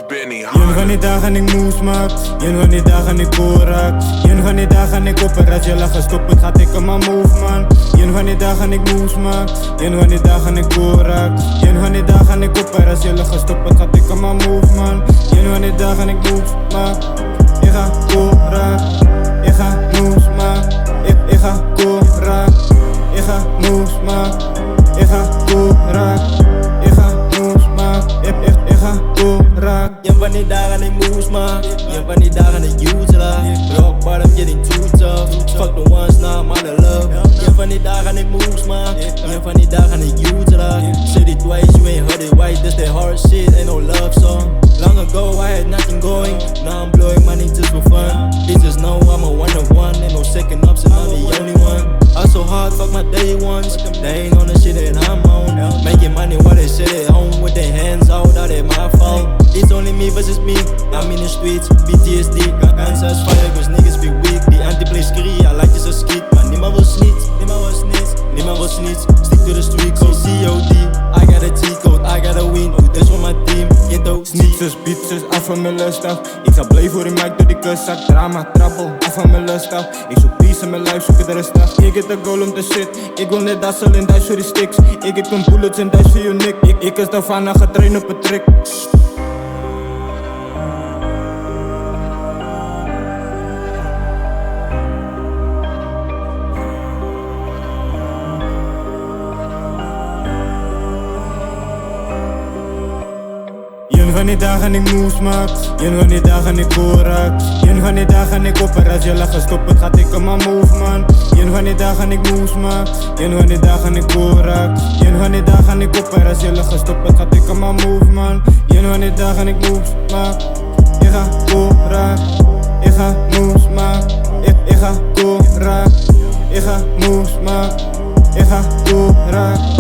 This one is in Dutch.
Benny Jen van die dagen ik moes maak, jen van die dagen ik cool raak. Jen van die dagen ik operatie lag gestopt, het gaat ik aan mijn move man. Jen van die dagen ik moes maak, jen van die dagen ik cool raak. Jen van die dagen ik operatie lag gestopt, het gaat ik aan mijn move man. Jen van die dagen ik moes maak, ik ga cool raak. Ik ga moes maak, ik ga cool raak. Ik ga moes maak, ik ga cool raak. Ik ga moes maak, ik ga cool raak. Jen van die dagen ik moes maak, jen van die dagen ik use la. Rock bottom getting too tough, fuck the ones now I'm out of love. Jen van die dagen ik moes maak, jen van die dagen ik use la. Said it twice, you ain't heard it right, that's that hard shit, ain't no love song. Long ago I had nothing going, now I'm blowing money just for fun. Bitches know I'm a one of one, ain't no second option, I'm the only one. Hustle hard, fuck my day ones, they ain't on the shit that I'm on. Making money while they sit at home with their hands out, that ain't my fault. It's only me versus me, I'm in the streets, PTSD. Guns as fire, cause niggas be weak. Die anti-play skrie, I like this a skit. Maar niemand wil snitch, niemand wil snitch, niemand wil snitch. Stick to the street code, COD. I got a T-code, I got a win. Doe this voor mijn team, je dood Snitches, bitches, af van mijn lust af. Ik zal blijven voor die mic door die kuszak. Drama, trappel, af van mijn lust af. Ik zoek peace in mijn lijf, zoek het rust af. Ik heb de goal om te shit. Ik wil net dassel in Duits voor die sticks. Ik heb een bullets in Duits voor je nik. Ik is daarvan getraind op een trick. Jen van die dagen ik moes maak, jen van die dagen ik cool raak. Jen van die dagen ik operatie lag gestopt, het gaat ik aan mijn move man. Jen van die dagen ik moes maak, jen van die dagen ik cool raak. Jen van die dagen ik operatie lag gestopt, het gaat ik aan mijn move man. Jen van die dagen ik moes maak, ik ga cool raak. Ik ga moes maak, ik ga cool raak. Ik ga moes maak, ik ga cool raak.